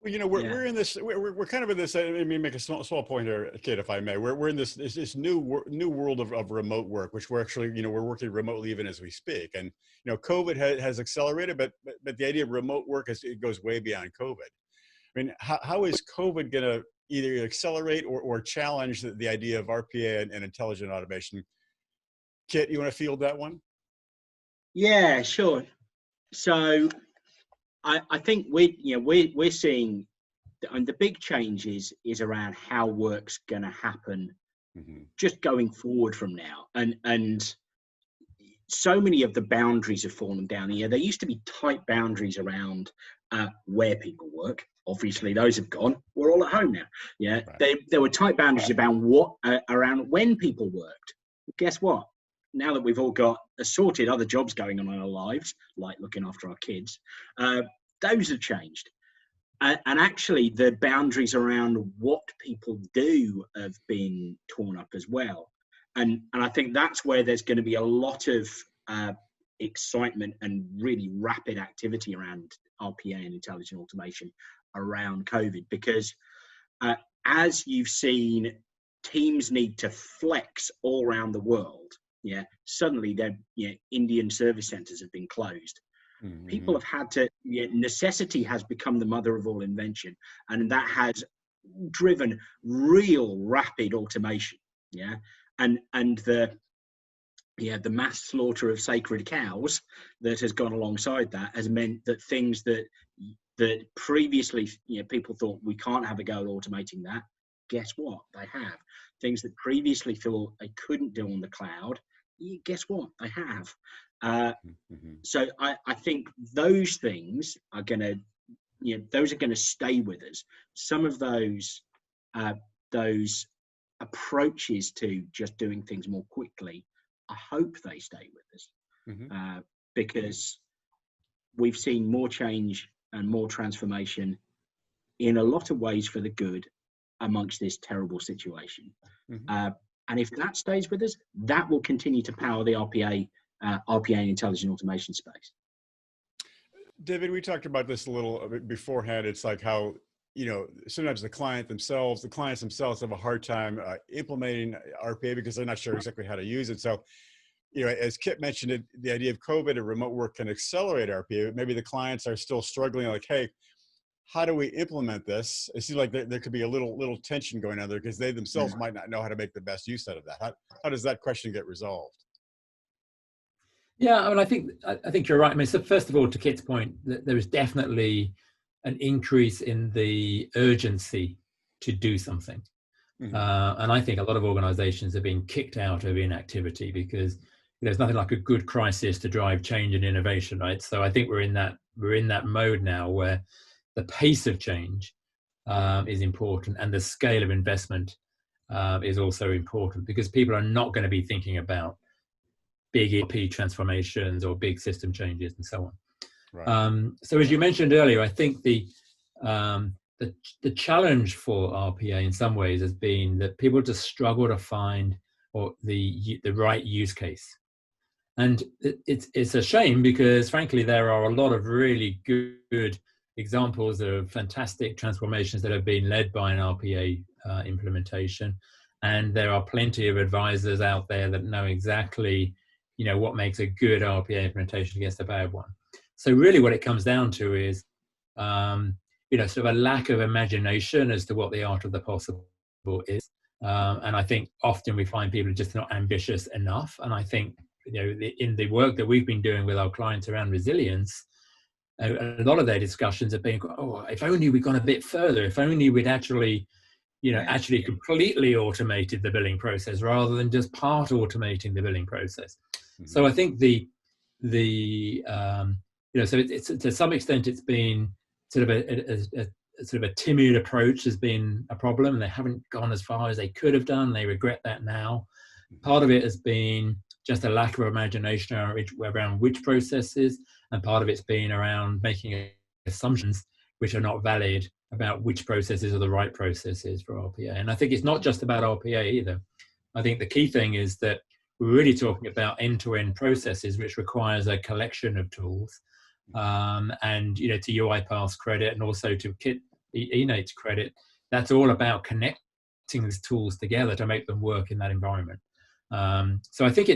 Well, we're in this. We're kind of in this. Let me make a small point here, Kit, if I may. We're in this new world of remote work, which we're actually we're working remotely even as we speak. And COVID has accelerated, but the idea of remote work it goes way beyond COVID. I mean, how is COVID going to either accelerate or challenge the idea of RPA and intelligent automation? Kit, you want to field that one? Yeah, sure. So I think we're seeing, and the big change is around how work's going to happen just going forward from now, and so many of the boundaries have fallen down here. There used to be tight boundaries around where people work. Obviously, those have gone. We're all at home now. Yeah, right. There were tight boundaries around when people worked. Guess what? Now that we've all got assorted other jobs going on in our lives, like looking after our kids, those have changed. And actually, the boundaries around what people do have been torn up as well. And I think that's where there's going to be a lot of excitement and really rapid activity around RPA and intelligent automation around COVID, because as you've seen, teams need to flex all around the world. Yeah, suddenly Indian service centers have been closed. Mm-hmm. People have had to. Necessity has become the mother of all invention, and that has driven real rapid automation. Yeah, and the mass slaughter of sacred cows that has gone alongside that has meant that things that previously people thought we can't have a go at automating that. Guess what? They have. Things that previously thought they couldn't do on the cloud. Guess what? They have. So I think those things are going to stay with us. Some of those approaches to just doing things more quickly, I hope they stay with us, because we've seen more change and more transformation in a lot of ways for the good amongst this terrible situation. And if that stays with us, that will continue to power the RPA and intelligent automation space. David, we talked about this a little bit beforehand. It's like how, sometimes the clients themselves have a hard time implementing RPA because they're not sure exactly how to use it. So, as Kit mentioned, the idea of COVID and remote work can accelerate RPA. Maybe the clients are still struggling, like, hey, how do we implement this? It seems like there could be a little tension going on there because they themselves might not know how to make the best use out of that. How does that question get resolved? Yeah, I mean, I think you're right. I mean, so first of all, to Kit's point, there is definitely an increase in the urgency to do something. And I think a lot of organizations are being kicked out of inactivity because there's nothing like a good crisis to drive change and innovation, right? So I think we're in that mode now where the pace of change is important, and the scale of investment is also important, because people are not going to be thinking about big ERP transformations or big system changes and so on. Right. So as you mentioned earlier, I think the challenge for RPA in some ways has been that people just struggle to find the right use case. And it's a shame, because frankly, there are a lot of really good examples of fantastic transformations that have been led by an RPA implementation. And there are plenty of advisors out there that know exactly what makes a good RPA implementation against a bad one. So really what it comes down to is, sort of a lack of imagination as to what the art of the possible is. And I think often we find people are just not ambitious enough. And I think, in the work that we've been doing with our clients around resilience, a lot of their discussions have been, if only we'd gone a bit further, if only we'd actually completely automated the billing process rather than just part automating the billing process. So I think so it's to some extent it's been sort of a timid approach has been a problem. They haven't gone as far as they could have done. They regret that now. Part of it has been just a lack of imagination around which processes, and part of it's been around making assumptions which are not valid about which processes are the right processes for RPA. And I think it's not just about RPA either. I think the key thing is that we're really talking about end-to-end processes, which requires a collection of tools. And to UiPath's credit, and also to Kit's Enate's credit, that's all about connecting these tools together to make them work in that environment. So I think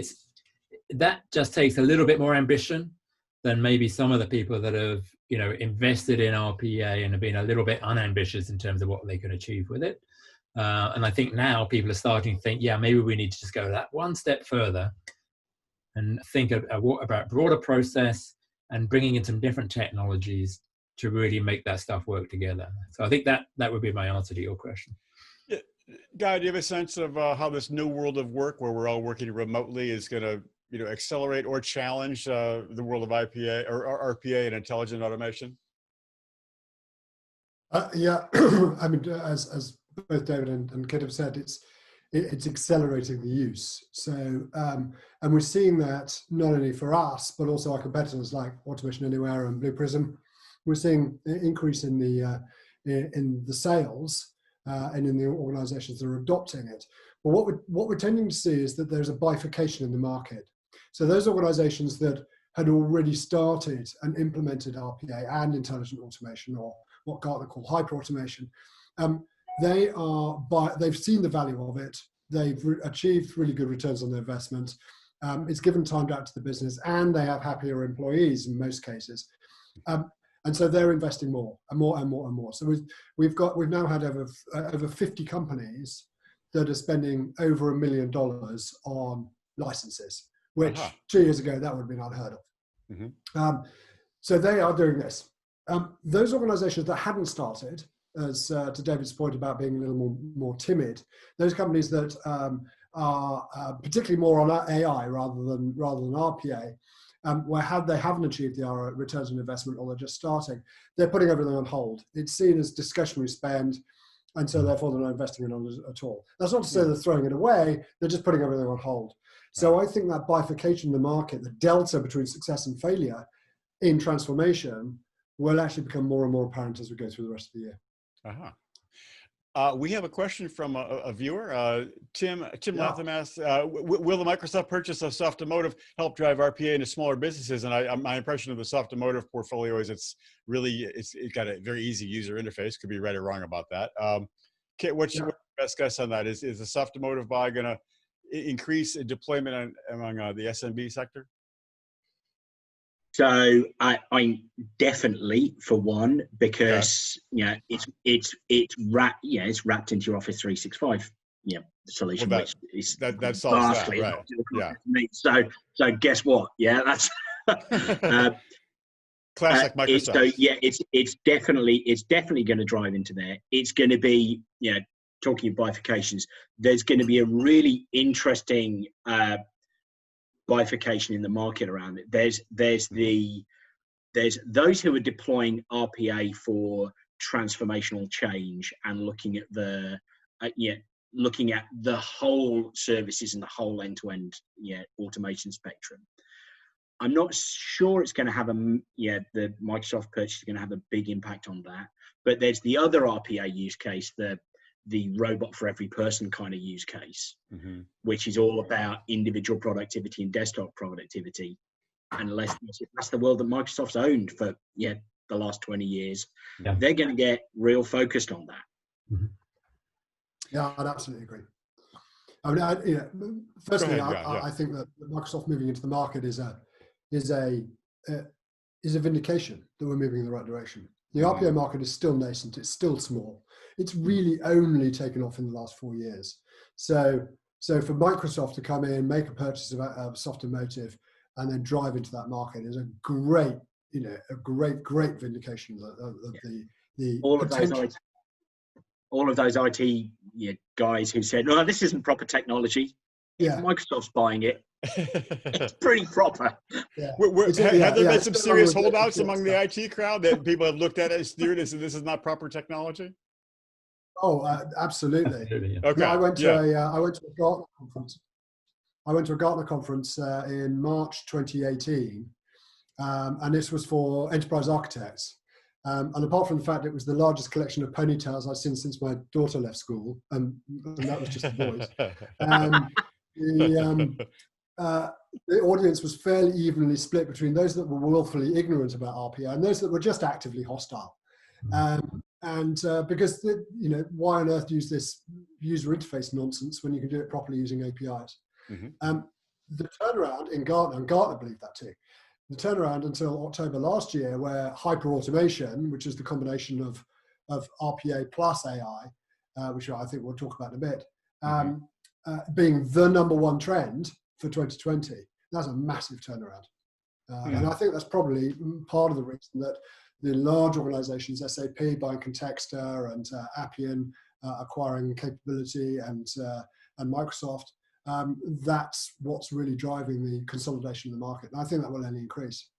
that just takes a little bit more ambition than maybe some of the people that have, invested in RPA and have been a little bit unambitious in terms of what they can achieve with it. And I think now people are starting to think, yeah, maybe we need to just go that one step further and think about broader process and bringing in some different technologies to really make that stuff work together. So I think that would be my answer to your question. Yeah. Guy, do you have a sense of how this new world of work where we're all working remotely is going to accelerate or challenge the world of IPA or RPA and intelligent automation? Yeah, I mean, as both David and Kit have said, it's accelerating the use. So, and we're seeing that not only for us, but also our competitors like Automation Anywhere and Blue Prism. We're seeing an increase in the sales and in the organizations that are adopting it. But what we're tending to see is that there's a bifurcation in the market. So those organizations that had already started and implemented RPA and intelligent automation, or what Gartner call hyper-automation, they've seen the value of it. They've achieved really good returns on their investment. It's given time back to the business, and they have happier employees in most cases. And so they're investing more and more and more and more. So we've now had over 50 companies that are spending over $1 million on licenses, which 2 years ago that would have been unheard of. Mm-hmm. So they are doing this. Those organizations that hadn't started, as to David's point about being a little more timid, those companies that are particularly more on AI rather than RPA, where they haven't achieved the returns on investment or they're just starting, they're putting everything on hold. It's seen as discretionary spend, and so therefore they're not investing in it at all. That's not to say they're throwing it away, they're just putting everything on hold. So I think that bifurcation in the market, the delta between success and failure in transformation, will actually become more and more apparent as we go through the rest of the year. We have a question from a viewer. Tim Latham asks, will the Microsoft purchase of Softomotive help drive RPA into smaller businesses? And my impression of the Softomotive portfolio is it's got a very easy user interface. Could be right or wrong about that. Kit, what's your best guess on that? Is the Softomotive buy going to increase deployment among the SMB sector? So I definitely, for one, because it's wrapped into your Office 365 solution, well, which is that solves that, right? Yeah. So guess what? Yeah, that's classic Microsoft. So yeah, it's definitely going to drive into there. It's going to be talking of bifurcations. There's going to be a really interesting bifurcation in the market around it. There's those who are deploying RPA for transformational change and looking at the whole services and the whole end-to-end automation spectrum. I'm not sure it's going to have the Microsoft purchase is going to have a big impact on that. But there's the other RPA use case, the robot for every person kind of use case, which is all about individual productivity and desktop productivity. And that's the world that Microsoft's owned for the last 20 years. Yeah. They're going to get real focused on that. Mm-hmm. Yeah, I'd absolutely agree. I mean, firstly, I think that Microsoft moving into the market is a vindication that we're moving in the right direction. The RPA market is still nascent. It's still small. It's really only taken off in the last 4 years. So for Microsoft to come in, make a purchase of Softomotive, and then drive into that market is a great vindication of the potential. All of those IT guys who said, "No, this isn't proper technology." Yeah, Microsoft's buying it. It's pretty proper. Yeah. Have there been some serious holdouts among the IT crowd that people have looked at it as steered and said this is not proper technology? Oh, absolutely. Okay. No, I went to a Gartner conference. I went to a Gartner conference in March 2018, and this was for enterprise architects. And apart from the fact it was the largest collection of ponytails I've seen since my daughter left school, and that was just the boys. The audience was fairly evenly split between those that were willfully ignorant about RPA and those that were just actively hostile. Because why on earth use this user interface nonsense when you can do it properly using APIs? Mm-hmm. The turnaround in Gartner, and Gartner believed that too, the turnaround until October last year, where hyper-automation, which is the combination of RPA plus AI, which I think we'll talk about in a bit, being the number one trend for 2020, that's a massive turnaround. And I think that's probably part of the reason that the large organizations, SAP buying Contexta and Appian acquiring capability and Microsoft, that's what's really driving the consolidation of the market. And I think that will only increase.